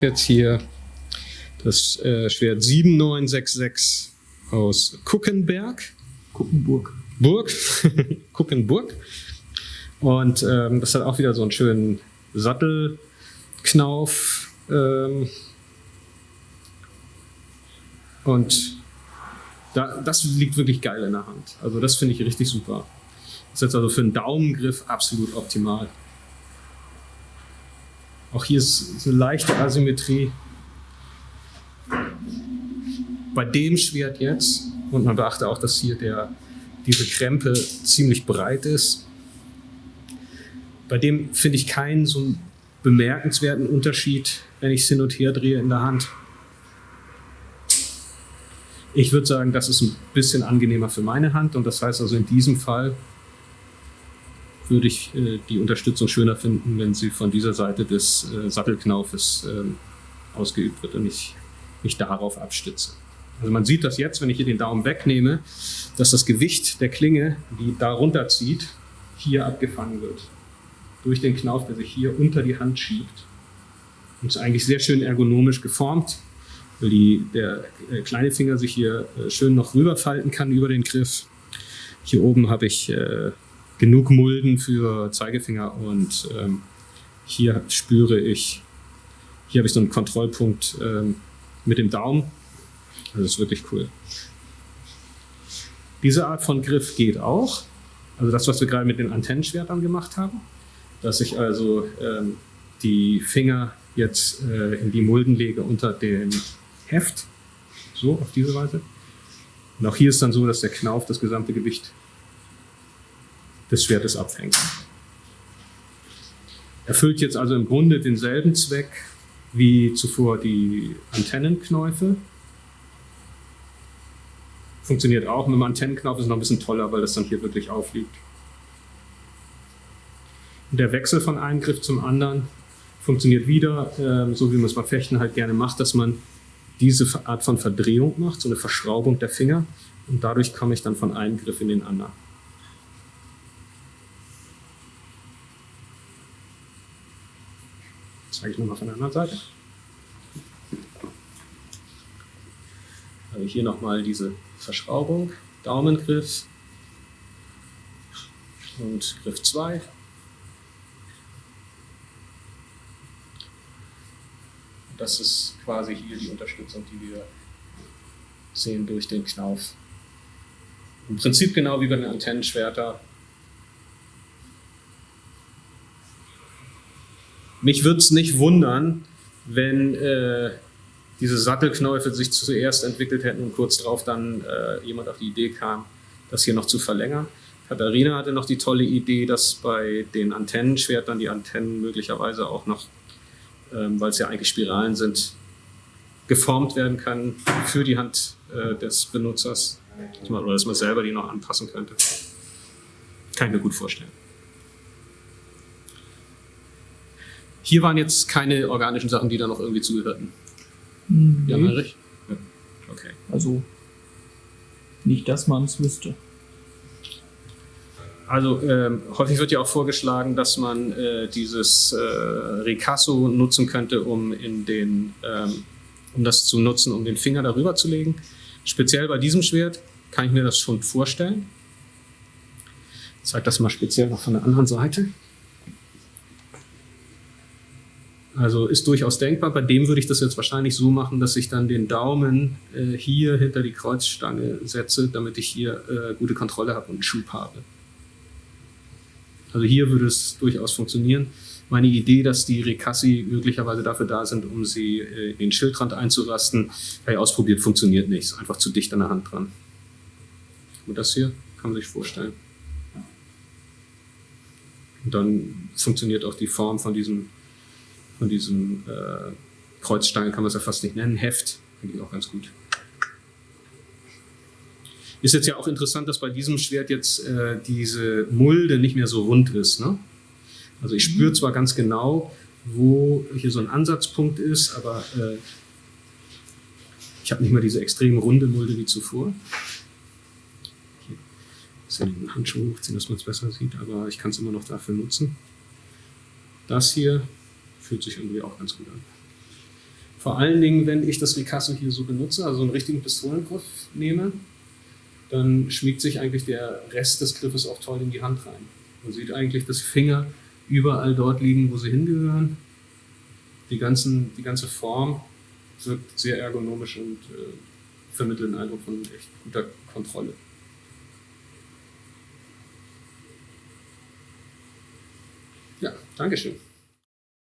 Jetzt hier das Schwert 7966 aus Kuckenberg. Kuckenburg. Und das hat auch wieder so einen schönen Sattelknauf. Und das liegt wirklich geil in der Hand. Also das finde ich richtig super. Das ist jetzt also für einen Daumengriff absolut optimal. Auch hier ist eine leichte Asymmetrie. Bei dem Schwert jetzt, und man beachte auch, dass hier diese Krempe ziemlich breit ist, bei dem finde ich keinen so einen bemerkenswerten Unterschied, wenn ich es hin und her drehe in der Hand. Ich würde sagen, das ist ein bisschen angenehmer für meine Hand, und das heißt also in diesem Fall würde ich die Unterstützung schöner finden, wenn sie von dieser Seite des Sattelknaufes ausgeübt wird und ich mich darauf abstütze. Also man sieht das jetzt, wenn ich hier den Daumen wegnehme, dass das Gewicht der Klinge, die da runterzieht, hier abgefangen wird. Durch den Knauf, der sich hier unter die Hand schiebt. Und ist eigentlich sehr schön ergonomisch geformt, weil der kleine Finger sich hier schön noch rüberfalten kann über den Griff. Hier oben habe ich genug Mulden für Zeigefinger, und hier habe ich so einen Kontrollpunkt mit dem Daumen. Also das ist wirklich cool. Diese Art von Griff geht auch. Also das, was wir gerade mit den Antennenschwertern gemacht haben, dass ich also die Finger jetzt in die Mulden lege unter dem Heft, so auf diese Weise. Und auch hier ist dann so, dass der Knauf das gesamte Gewicht des Schwertes abfängt. Erfüllt jetzt also im Grunde denselben Zweck wie zuvor die Antennenknäufe. Funktioniert auch mit dem Antennenknauf, ist noch ein bisschen toller, weil das dann hier wirklich aufliegt. Und der Wechsel von einem Griff zum anderen funktioniert wieder, so wie man es beim Fechten halt gerne macht, dass man diese Art von Verdrehung macht, so eine Verschraubung der Finger, und dadurch komme ich dann von einem Griff in den anderen. Das zeige ich nochmal von der anderen Seite. Also hier nochmal diese Verschraubung, Daumengriff und Griff 2. Das ist quasi hier die Unterstützung, die wir sehen durch den Knauf. Im Prinzip genau wie bei den Antennenschwertern. Mich würde es nicht wundern, wenn diese Sattelknäufe sich zuerst entwickelt hätten und kurz darauf dann jemand auf die Idee kam, das hier noch zu verlängern. Katharina hatte noch die tolle Idee, dass bei den Antennenschwertern die Antennen möglicherweise auch noch, weil es ja eigentlich Spiralen sind, geformt werden kann für die Hand des Benutzers. Oder dass man selber die noch anpassen könnte. Kann ich mir gut vorstellen. Hier waren jetzt keine organischen Sachen, die da noch irgendwie zugehörten. Nee. Ja, Heinrich? Ja. Okay. Also nicht, dass man es wüsste. Also häufig wird ja auch vorgeschlagen, dass man dieses Ricasso nutzen könnte, um das zu nutzen, um den Finger darüber zu legen. Speziell bei diesem Schwert kann ich mir das schon vorstellen. Ich zeige das mal speziell noch von der anderen Seite. Also ist durchaus denkbar. Bei dem würde ich das jetzt wahrscheinlich so machen, dass ich dann den Daumen hier hinter die Kreuzstange setze, damit ich hier gute Kontrolle habe und einen Schub habe. Also hier würde es durchaus funktionieren. Meine Idee, dass die Ricassi möglicherweise dafür da sind, um sie in den Schildrand einzurasten, habe ich ausprobiert, funktioniert nicht. Ist einfach zu dicht an der Hand dran. Und das hier kann man sich vorstellen. Und dann funktioniert auch die Form von diesem Kreuzstange, kann man es ja fast nicht nennen, Heft, eigentlich auch ganz gut. Ist jetzt ja auch interessant, dass bei diesem Schwert jetzt diese Mulde nicht mehr so rund ist, ne? Also ich spüre zwar ganz genau, wo hier so ein Ansatzpunkt ist, aber ich habe nicht mehr diese extrem runde Mulde wie zuvor. Hier ist ja den Handschuh hochziehen, dass man es besser sieht, aber ich kann es immer noch dafür nutzen. Das hier fühlt sich irgendwie auch ganz gut an. Vor allen Dingen, wenn ich das Ricasso hier so benutze, also einen richtigen Pistolengriff nehme, dann schmiegt sich eigentlich der Rest des Griffes auch toll in die Hand rein. Man sieht eigentlich, dass die Finger überall dort liegen, wo sie hingehören. Die ganze Form wirkt sehr ergonomisch und vermittelt einen Eindruck von echt guter Kontrolle. Ja, Dankeschön.